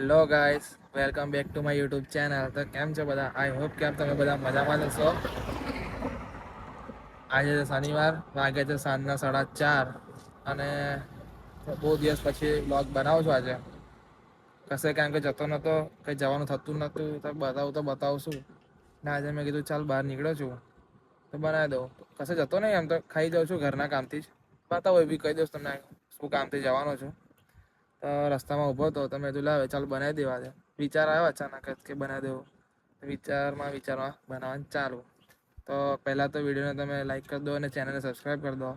Hello guys, welcome back to my YouTube channel. તો કેમ છો બધા? આઈ હોપ કે તમે બધા મજામાં હશો. આજે છે શનિવાર, વાગે છે સાંજના 4:30 અને બહુ દિવસ પછી વ્લોગ બનાવું છું. આજે કશે કારણ કે જતો નહોતો, કંઈ જવાનું થતું નહોતું. તો બતાવશું ને આજે મેં કીધું ચાલ બહાર નીકળ્યો છું તો બનાવી દઉં. કશે જતો નહીં, એમ તો ખાઈ જાઉં છું ઘરના કામથી જ. બતાવો એ બી કહી દઉં તમને શું કામથી જવાનો છું. તો રસ્તામાં ઊભો હતો તો મેં કીધું લાવે ચાલ બનાવી દેવા દે. વિચાર આવ્યો અચાનક જ કે બનાવી દેવું. વિચારમાં બનાવવાનું ચાલુ. તો પહેલાં તો વિડીયોને તમે લાઈક કરી દો અને ચેનલને સબસ્ક્રાઈબ કરી દો.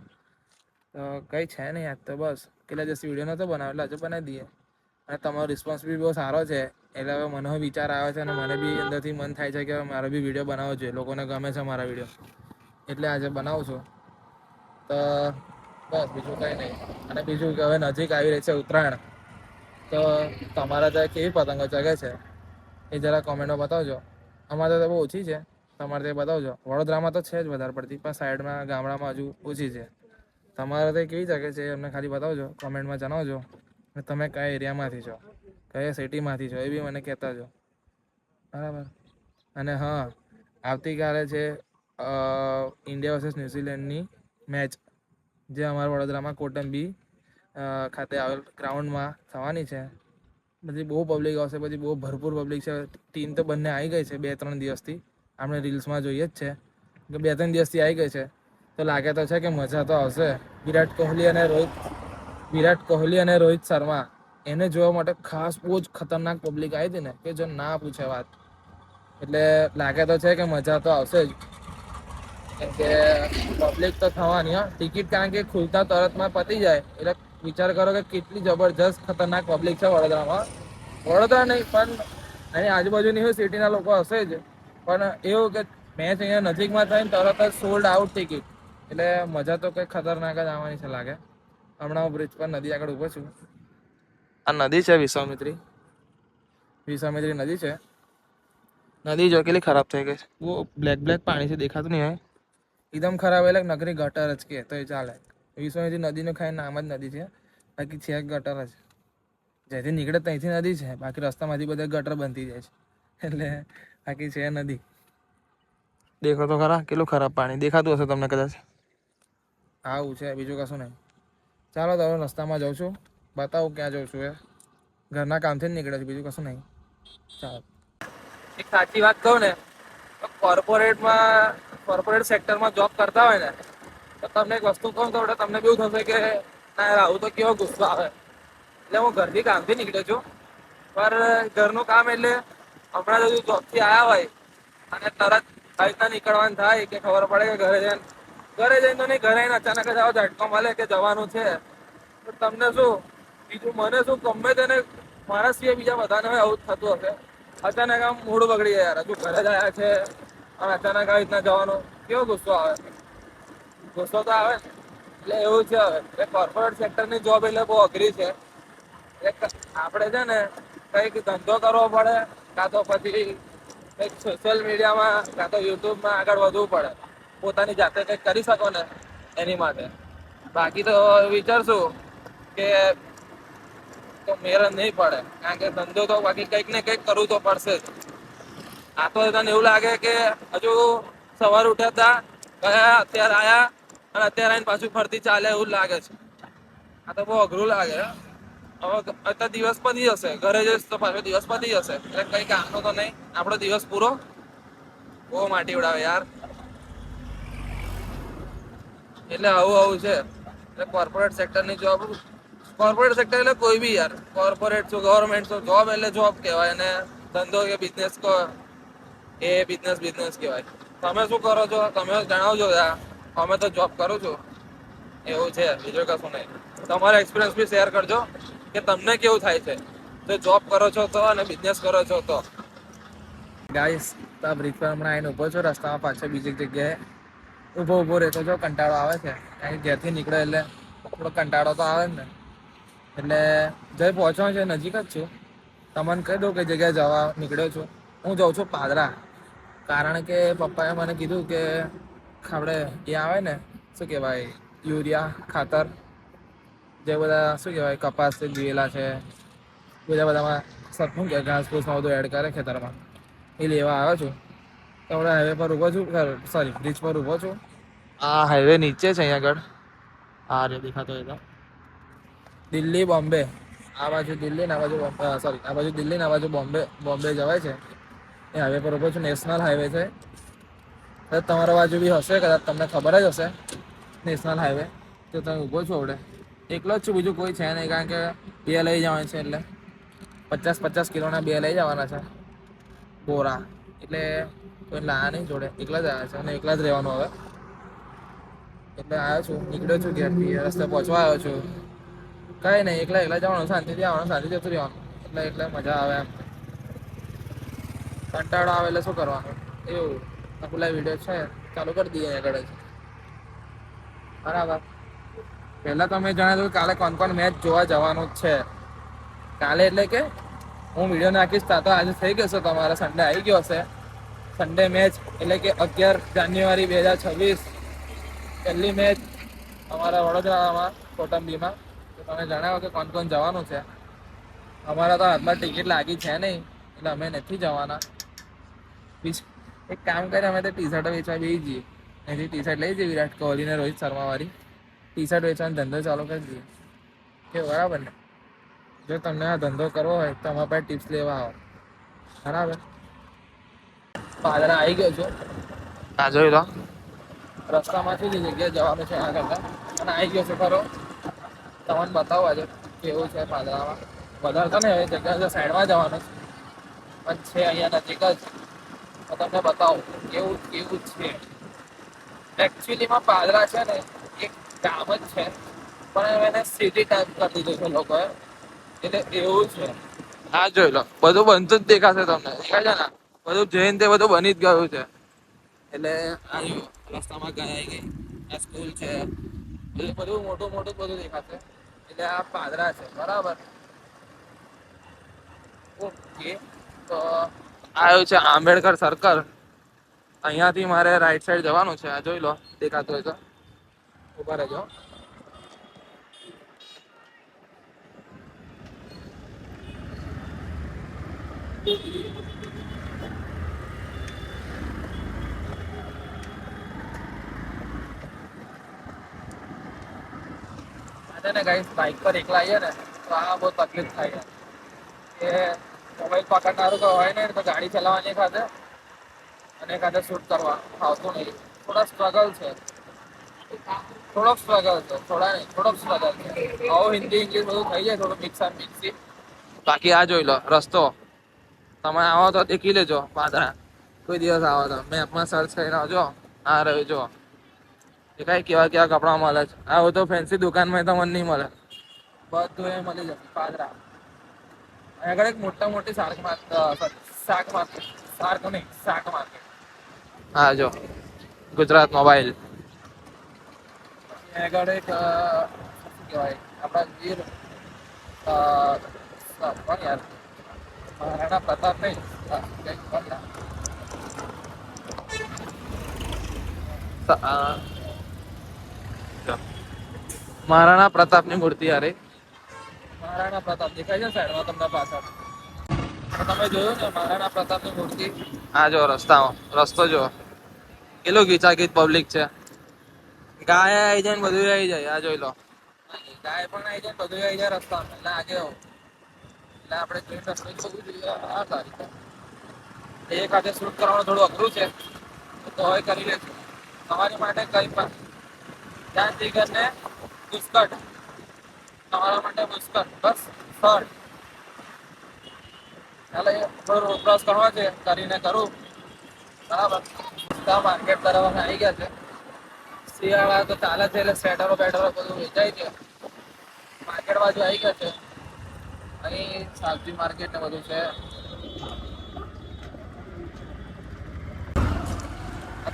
તો કંઈ છે નહીં, આજ તો બસ કેટલા દિવસથી વિડીયો નહોતો બનાવ્યો એટલે આજે બનાવી દઈએ. અને તમારો રિસ્પોન્સ બી બહુ સારો છે એટલે હવે મને વિચાર આવે છે અને મને બી અંદરથી મન થાય છે કે મારો બી વિડીયો બનાવવો જોઈએ. લોકોને ગમે છે મારા વિડીયો એટલે આજે બનાવું છું. તો બસ બીજું કંઈ નહીં. અને બીજું કે હવે નજીક આવી રહી છે ઉત્તરાયણ. તો તમારા ત્યાં કેવી પતંગો ચગે છે એ જરા કોમેન્ટમાં બતાવજો. અમારે તો બહુ ઓછી છે, તમારે ત્યાં બતાવજો. વડોદરામાં તો છે જ વધારે પડતી, પણ સાઈડમાં ગામડામાં હજુ ઓછી છે. તમારે ત્યાં કેવી ચગે છે અમને ખાલી બતાવજો, કોમેન્ટમાં જણાવજો. અને તમે કયા એરિયામાંથી છો, કયા સિટીમાંથી છો એ બી મને કહેતા જો. બરાબર. અને હા, આવતીકાલે છે ઇન્ડિયા વર્સેસ ન્યૂઝીલેન્ડની મેચ, જે અમારા વડોદરામાં કોટનબી ખાતે આવેલ ગ્રાઉન્ડમાં થવાની છે. બધી બહુ પબ્લિક આવશે, પછી બહુ ભરપૂર પબ્લિક છે. ટીમ તો બંને આવી ગઈ છે 2-3 દિવસથી, આપણે રીલ્સમાં જોઈએ જ છે કે 2-3 દિવસથી આવી ગઈ છે. તો લાગે તો છે કે મજા તો આવશે. વિરાટ કોહલી અને રોહિત શર્મા એને જોવા માટે ખાસ બહુ જ ખતરનાક પબ્લિક આવી હતી ને કે જો ના પૂછે વાત. એટલે લાગે તો છે કે મજા તો આવશે જ. કેમ કે પબ્લિક તો થવાની. ટિકિટ કારણ કે ખુલતા તરતમાં પતી જાય એટલે વિચાર કરો કે કેટલી જબરજસ્ત ખતરનાક પબ્લિક છે વડોદરામાં. વડોદરા નહીં પણ અહીં આજુબાજુની સિટીના લોકો હશે જ, પણ એવું કે મેચ અહીંયા નજીકમાં થાય ને તરત જ સોલ્ડ આઉટ ટિકિટ. એટલે મજા તો કંઈક ખતરનાક જ આવવાની છે લાગે. હમણાં હું બ્રિજ પર નદી આગળ ઊભો છું. આ નદી છે વિશ્વામિત્રી નદી છે. નદી જો કેટલી ખરાબ થઈ ગઈ છે. બહુ બ્લેક પાણી છે, દેખાતું નહીં હોય. એકદમ ખરાબ એટલે નકરી ગટર જ કે તો એ ચાલે. વિશ્વામિત્રી નદીનું ખાલી નામ જ નદી છે, બાકી છે ગટર જ. જેથી નીકળે ત્યાંથી નદી છે, બાકી રસ્તામાંથી બધા ગટર બનતી જાય છે. એટલે બાકી છે નદી. દેખો તો ખરા કેટલું ખરાબ પાણી દેખાતું હશે તમને કદાચ. આવું છે, બીજું કશું નહીં. ચાલો તો હવે રસ્તામાં જાઉં છું, બતાવું ક્યાં જાઉં છું. ઘરના કામથી જ નીકળે છે, બીજું કશું નહીં. ચાલો. એક સાચી વાત કહું ને તો કોર્પોરેટ સેક્ટરમાં જોબ કરતા હોય ને તો તમને એક વસ્તુ કહું તો તમને બી એવું થશે કે ના યાર આવું તો કેવો ગુસ્સો આવે. એટલે હું ઘરથી કામથી નીકળ્યો છું, પણ ઘરનું કામ એટલે હમણાં જો જોબથી આવ્યા હોય અને તરત આવી રીતના નીકળવાનું થાય કે ખબર પડે કે ઘરે જઈને તો નહીં, ઘરે આવીને અચાનક જ આવો ઝટકો મળે કે જવાનું છે. તો તમને શું બીજું મને શું ગમે તેને મારા સિવાય બીજા બધાને આવું જ થતું હશે. અચાનક આમ મૂડ બગડી જાય યાર, હજુ ઘરે જ આવ્યા છે અને અચાનક આવી રીતના જવાનું, કેવો ગુસ્સો આવે. ગુસ્સો તો આવે ને. એટલે એવું છે. હવે કોર્પોરેટ સેક્ટરની જોબ એટલે બહુ અઘરી છે. આપણે છે ને કંઈક ધંધો કરવો પડે, કાં તો પછી કંઈક સોશિયલ મીડિયામાં કાં તો યુટ્યુબમાં આગળ વધવું પડે. પોતાની જાતે કંઈક કરી શકો ને એની માટે. બાકી તો વિચારશું કે મેળ નહીં પડે, કારણ કે ધંધો તો બાકી કંઈક ને કંઈક કરવું તો પડશે જ. આ તો તને એવું લાગે કે હજુ સવારે ઉઠ્યા હતા, ગયા, અત્યારે આયા અને અત્યારે આવીને પાછું ફરતી ચાલે એવું લાગે છે. આ તો બહુ અઘરું લાગે. હવે અત્યારે દિવસ પતી જશે, ઘરે જઈશ તો પાછો દિવસ પતી જશે. એટલે કંઈ કામનો તો નહીં, આપણો દિવસ પૂરો. બહુ માટી ઉડાવે યાર. એટલે આવું છે. એટલે કોર્પોરેટ સેક્ટરની જોબ, કોર્પોરેટ સેક્ટર એટલે કોઈ બી યાર, કોર્પોરેટ શું ગવર્મેન્ટ શું, જોબ એટલે જોબ કહેવાય. અને ધંધો કે બિઝનેસ કહો એ બિઝનેસ કહેવાય. તમે શું કરો છો તમે જણાવજો યાર. અમે તો જોબ કરું છું. એવું છે, બીજું કશું નહીં. તમારો એક્સપિરિયન્સ બી શેર કરજો કે તમને કેવું થાય છે, જો જોબ કરો છો તો અને બિઝનેસ કરો છો તો. ગાઈસ, તો બ્રિજ પર હમણાં આવીને ઊભો છો રસ્તામાં, પાછળ બીજી જગ્યાએ ઊભો રહેતો જો કંટાળો આવે છે. કારણ કે ઘેરથી નીકળે એટલે થોડો કંટાળો તો આવે જ ને. એટલે જઈ પહોંચવાનું છે, નજીક જ છું. તમને કહી દઉં કઈ જગ્યાએ જવા નીકળ્યો છું. હું જાઉં છું પાદરા, કારણ કે પપ્પાએ મને કીધું કે આપણે એ આવે ને શું કહેવાય યુરિયા ખાતર, જે બધા શું કહેવાય કપાસ દિવેલા છે, બીજા બધામાં શું કે ઘાસ ફૂસમાં બધું એડ કરે ખેતરમાં, એ લેવા આવ્યો છું. હમણાં હાઈવે પર ઊભો છું, સોરી બ્રિજ પર ઊભો છું. આ હાઈવે નીચે છે અહીંયા આગળ. આ રે દેખાતો હોય તો દિલ્હી બોમ્બે, આ બાજુ દિલ્હી ને આ બાજુ સોરી આ બાજુ દિલ્હી ને આ બાજુ બોમ્બે જવાય છે. એ હાઈવે પર ઊભો છું. નેશનલ હાઈવે છે. તમારા બાજુ બી હશે કદાચ, તમને ખબર જ હશે નેશનલ હાઈવે. તો તમે ઊભો છો આવડે એકલો જ છું, બીજું કોઈ છે નહીં, કારણ કે બે લઈ જવાનું છે. એટલે 50-50 કિલોના બે લઈ જવાના છે બોરા. એટલે કોઈ લાયા નહીં જોડે, એકલા જ આવ્યા છે અને એકલા જ રહેવાનું હવે. એટલે આવ્યો છું, નીકળ્યો છું ઘેરથી, રસ્તે પહોંચવા આવ્યો છું. કઈ નહીં, એકલા જવાનું, શાંતિથી આવવાનું, શાંતિથી જતું રહેવાનું. એટલે મજા આવે એમ. કંટાળો આવે એટલે શું કરવાનું એવું. પેલા વિડીયો છે ચાલુ કરી દઈએ આગળ જ. બરાબર. પહેલા તમે જણાવ્યું કાલે કોણ મેચ જોવા જવાનું જ છે. કાલે એટલે કે હું વિડીયો નાખીશ તો આજે થઈ ગયો છે, તમારા સન્ડે આવી ગયો હશે. સન્ડે મેચ એટલે કે 11 જાન્યુઆરી 2026 પહેલી મેચ અમારા વડોદરામાં કોટંબીમાં. તો તમે જણાવો કે કોણ જવાનું છે. અમારા તો હાથમાં ટિકિટ લાગી છે નહીં, એટલે અમે નથી જવાના. એક કામ કરે, અમે તો ટી શર્ટો વેચવા બેસી જઈએ. એથી ટી શર્ટ લઈ જઈએ વિરાટ કોહલી ને રોહિત શર્મા વાળી. ટી શર્ટ વેચવાનો ધંધો ચાલુ કરી દઈએ. કેવું, બરાબર ને? જો તમને આ ધંધો કરવો હોય તો અમારા પાસે ટિપ્સ લેવા આવો. બરાબર. પાદરા આવી ગયો છું. આ જોઈ લો, રસ્તામાં શું જગ્યાએ જવાનું છે આગળ, અને આવી ગયો છે ખરો. તમને બતાવો આજે કેવું છે પાદરામાં. વધારે તો નહીં, હવે જગ્યા સાઈડમાં જવાનું પણ છે અહીંયા નજીક જ. તો તમને બતાવું કેવું છે. એકચ્યુઅલીમાં પાદરા છે ને એક ગામ જ છે, પણ એને સિટી ટાઈપ કરી દીધું છે લોકોએ. એટલે એવું છે. હા જોઈ લો, બધું બનતું જ દેખાશે તમને. દેખાય છે ને, બધું જૈન તે બધું બની જ ગયું છે. એટલે આવ્યું રસ્તામાં આવી ગઈ આ સ્કૂલ છે, બધું મોટું બધું દેખાશે. એટલે આ પાદરા છે. બરાબર. ઓકે, તો આવ્યું છે આંબેડકર સર્કલ. અહીંયાથી મારે રાઈટ સાઈડ જવાનું છે. આ જોઈ લો, દેખાતું હોય તો ઉભા રહેજો. ને ગાઈસ, બાઇક પર એકલા આવીએ ને તો આ બહુ તકલીફ થાય છે. કે મોબાઈલ પકડનારું કોઈ હોય ને તો ગાડી ચલાવવાની ખાતે અને ખાતે શૂટ કરવા આવતું નહીં. થોડોક સ્ટ્રગલ છે. આવું હિન્દી ઇંગ્લિશ બધું થઈ જાય, થોડું મિક્સી. બાકી આ જોઈ લો રસ્તો. તમે આવો તો દેખી લેજો પાદરા. કોઈ દિવસ આવો તો મેપમાં સર્ચ કરીને આવજો. આ રહ્યો જો, દેખાય કેવા કપડા મળે છે. આવું તો ફેન્સી દુકાનમાં તો મને નહીં મળે. બધું એ મળી જશે પાદરા. આગળ એક મોટી શાક માર્કેટ. હા જો, ગુજરાત મોબાઈલ. આગળ એક શું કહેવાય, આપણા વીર યાર મહારાણા પ્રતાપ નહીં, મહારાણા પ્રતાપની મૂર્તિ. અરે મહારાણા પ્રતાપ દેખાય છે સાઈડમાં તમને પાછળ. તમે જોયું ને મહારાણા પ્રતાપની મૂર્તિ? આ જો રસ્તો જો કેટલું ગીચાગીચ પબ્લિક છે. ગાય આવી જાય ને બધું આવી જાય. આ જોઈ લો, ગાય પણ આવી જાય, બધું આવી જાય રસ્તામાં. એટલે આગે એટલે આપણે જોઈને રસ્તો જવું જોઈએ. આ સારી એક હાથે શૂટ કરવાનું થોડું અઘરું છે, તો હવે કરી લેશું. તમારી માટે કઈ પણ ત્યાંથી કરીને બુસ્કટ, તમારા માટે બુસ્કટ બસ શર્ટ. ચાલે થોડો ક્રોસ કરવા છે, કરીને કરું. બરાબર. માર્કેટ તરફ આવી ગયા છે. શિયાળા તો ચાલે છે એટલે સ્વેટરો બેટરો બધું વેચાય છે. માર્કેટ બાજુ આવી ગયા છે. અહીં શાકભાજી માર્કેટ ને બધું છે.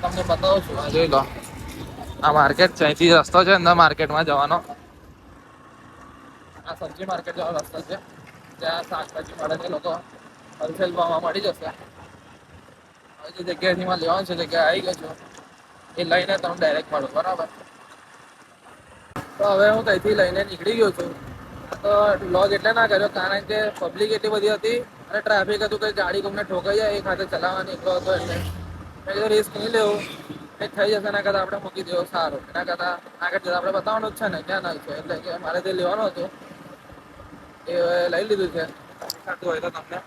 તમને બતાવું છું. આ જોઈ લો, આ માર્કેટ છે. અહીંથી રસ્તો છે અંદર માર્કેટમાં જવાનો. આ સબ્જી માર્કેટ જવાનો રસ્તો છે. ત્યાં શાકભાજી મળે છે. લોકો હોલસેલ ભાવમાં મળી જશે. હવે જે જગ્યાએથી માં લેવાનું છે જગ્યાએ આવી ગયો છું. એ લઈને તમે ડાયરેક્ટ મળો. બરાબર. તો હવે હું ત્યાંથી લઈને નીકળી ગયો છું. તો લોગ એટલે ના કર્યો કારણ કે પબ્લિક એટલી બધી હતી અને ટ્રાફિક હતું કે ગાડી કોઈને ઠોકાઈ જાય એક હાથે ચલાવવાની એટલો હતો એટલે મેં કીધું રિસ્ક નહીં લેવું એ થઈ જશે એના કરતાં આપણે મૂકી દેવો સારું એના કરતાં આગળ જતાં આપણે બતાવવાનું જ છે ને ક્યાં ના છે એટલે કે મારે જે લેવાનું હતું એ લઈ લીધું છે ખાતું હોય તો તમને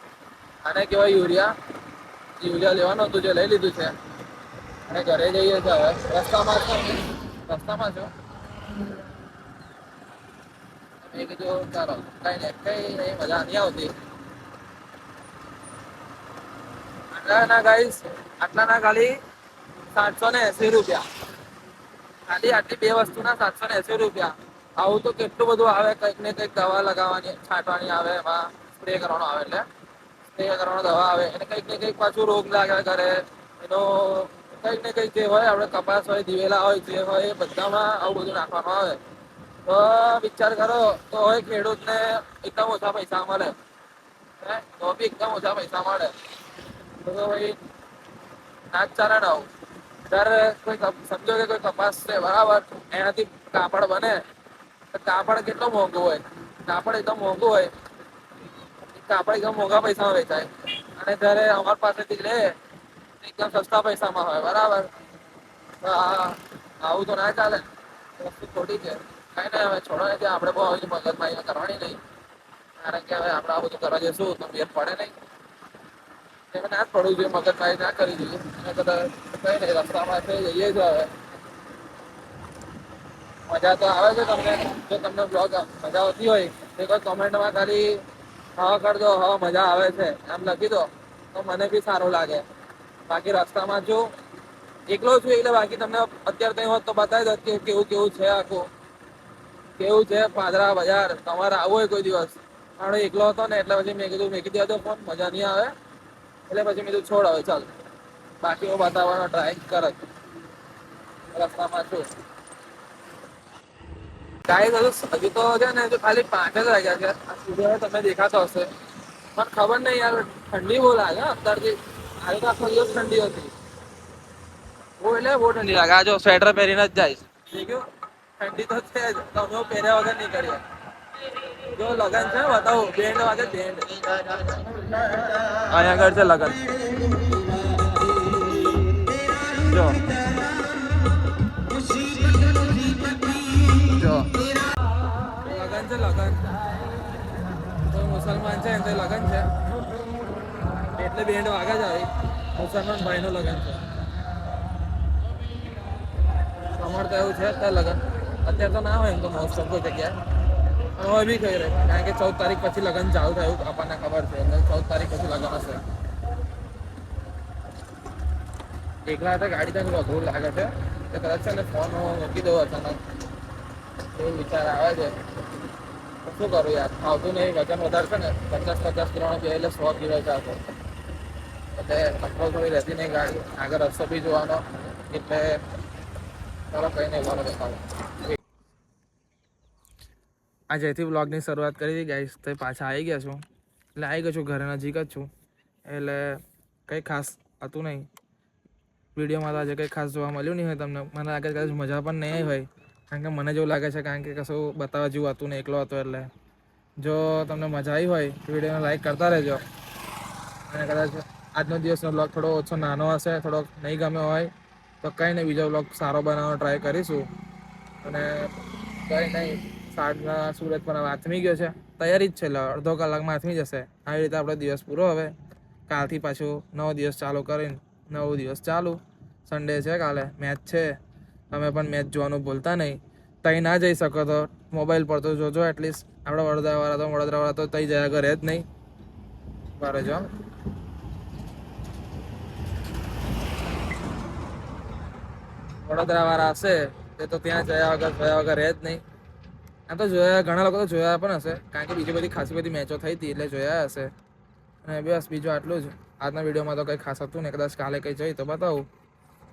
આને કહેવાય યુરિયા લેવાનું હતું જે લઈ લીધું છે અને ઘરે જઈએ છીએ હવે રસ્તામાં છો મેં કીધું ચાલો કઈ નહીં મજા નહીં આવતી આટલાના ખાલી 780 રૂપિયા ખાલી આટલી બે વસ્તુના 780 રૂપિયા આવું તો કેટલું બધું આવે કંઈક ને કંઈક દવા લગાવવાની છાંટવાની આવે એમાં સ્પ્રે કરવાનો આવે એટલે સ્પ્રે કરવાનો દવા આવે એને કંઈક ને કંઈક પાછું રોગ લાગે કરે એનો કંઈક ને કંઈક જે હોય આપણે કપાસ હોય દિવેલા હોય જે હોય એ બધામાં આવું બધું નાખવાનું આવે તો વિચાર કરો તો હોય ખેડૂતને એકદમ ઓછા પૈસા મળે તો બી એકદમ ઓછા પૈસા મળે તો ભાઈ ના જ ચાલે ને આવું ત્યારે કોઈ સમજો કે કોઈ કપાસ છે બરાબર એનાથી કાપડ બને તો કાપડ કેટલું મોંઘું હોય કાપડ એકદમ મોંઘું હોય કાપડ એકદમ મોંઘા પૈસામાં વેચાય અને જ્યારે અમારી પાસેથી લે એકદમ સસ્તા પૈસામાં હોય બરાબર તો આવું તો ના ચાલે વસ્તુ ખોટી છે કઈ નહીં હવે છોડો ને ત્યાં આપણે બહુ આવી મગજમારી કરવાની નહીં કારણ કે હવે આપણે આ બધું કરવા જઈશું તો મેર પડે નહીં ના જ પડવું જોઈએ મગજમારી ના કરી જોઈએ એને કદાચ કઈ નહીં રસ્તામાં જઈએ જ હવે મજા તો આવે છે તમને જો તમને બ્લોગ મજા આવતી હોય તો કોઈ કમેન્ટમાં ખાલી હા કર દો હા મજા આવે છે એમ લખી દો તો મને બી સારું લાગે બાકી રસ્તામાં જો એકલો છું એટલે બાકી તમને અત્યારે કંઈ હોત તો બતાવી દો કે કેવું છે આખું કેવું છે પાદરા બજાર તમારે આવવું હોય કોઈ દિવસ પણ એકલો હતો ને એટલે પછી મેં કીધું મેકી દેવા દો ફોન મજા નહીં આવે એટલે પછી મેં કીધું છોડ હવે ચાલ બાકી હું બતાવવાનો ટ્રાય કરત રસ્તામાં છું ગાઈસ હજુ તો છે ને જો ખાલી 5 જ વાગ્યા છે આ સૂર્ય તમને દેખાતો હશે પણ ખબર નહીં યાર ઠંડી બહુ લાગે અંદરથી આજે તો આખો દિવસ ઠંડી હતી બહુ ઠંડી લાગે આ જો સ્વેટર પહેરીને જ જાય ઠંડી તો છે જ તમે પહેર્યા વગર નહીં કરીએ જો લગન છે બતાવું બેન્ડ વાગે બેન્ડ અહીંયા આગળ છે લગન જો લગન છે લગન તો મુસલમાન છે તો લગન છે એટલે બેન્ડ વાગે જ આવે મુસલમાન ભાઈનું લગન છે અમારે તો એવું છે અત્યારે લગન અત્યારે તો ના હોય એમ તો મોસ્ટ ઓફ કોઈ જગ્યાએ હવે બી કહી રહે કારણ કે 14 તારીખ પછી લગન ચાલુ થયું આપણને ખબર છે એટલે 14 તારીખ પછી લગન હશે એકલા તો ગાડી ત્યાં અઘરું લાગે છે તો કદાચ છે ને ફોન મૂકી દઉં અચાનક એવું વિચાર આવે છે શું કરું યાર આવતું નહીં વજન વધારે છે ને 50 કિલોનો બે એટલે 100 કિલો ચાલતો એટલે કંટ્રોલ થોડી રહેતી નહીં ગાડી આગળ રસ્તો બી જોવાનો એટલે ચાલો કંઈ નહીં બોલો દેખાડો આ જેથી બ્લોગની શરૂઆત કરી હતી ગાઈસ તો પાછા આવી ગયા છું એટલે આવી ગયો છું ઘરે નજીક જ છું એટલે કંઈ ખાસ હતું નહીં વિડીયોમાં તો આજે કંઈ ખાસ જોવા મળ્યું નહીં હોય તમને મને લાગે કદાચ મજા પણ નહીં આવી હોય કારણ કે મને જેવું લાગે છે કારણ કે કશું બતાવવા જેવું હતું ને એકલો હતો એટલે જો તમને મજા આવી હોય તો વિડીયોને લાઈક કરતા રહેજો અને કદાચ આજનો દિવસનો બ્લોગ થોડો ઓછો નાનો હશે થોડો નહીં ગમ્યો હોય તો કંઈ નહીં બીજો બ્લોગ સારો બનાવવાનો ટ્રાય કરીશું અને કંઈ નહીં સાંજના સૂરજ પણ આથમી ગયો છે તૈયારી જ છે એટલે અડધો કલાકમાં આથમી જશે આવી રીતે આપણો દિવસ પૂરો હવે કાલથી પાછું નવો દિવસ ચાલુ કરીને નવો દિવસ ચાલુ સન્ડે છે કાલે મેચ છે તમે પણ મેચ જોવાનું ભૂલતા નહીં ત્યાં ના જઈ શકો તો મોબાઈલ પર તો જોજો એટલીસ્ટ આપણા વડોદરાવાળા તો ત્યાં જયા ઘરે જ નહીં બરાબર જો વડોદરાવાળા હશે એ તો ત્યાં જયા વગર રહે જ નહીં આમ તો જોયા ઘણા લોકો તો જોયા પણ હશે કારણ કે બીજી બધી ખાસી બધી મેચો થઈ હતી એટલે જોયા હશે અને બસ બીજું આટલું જ આજના વિડીયોમાં તો કંઈ ખાસ હતું ને કદાચ કાલે કંઈ જોઈ તો બતાવું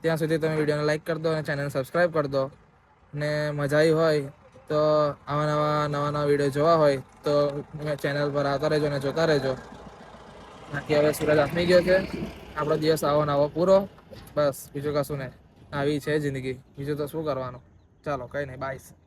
ત્યાં સુધી તમે વિડીયોને લાઈક કરી દો અને ચેનલને સબસ્ક્રાઈબ કરી દો ને મજા આવી હોય તો આવા નવા વિડીયો જોવા હોય તો ચેનલ પર આવતા રહેજો અને જોતા રહેજો બાકી હવે સૂરજ આથમી ગયો છે આપણો દિવસ આવો નવો પૂરો બસ બીજું કશું નહીં આવી છે જિંદગી બીજું તો શું કરવાનું ચાલો કંઈ નહીં બાય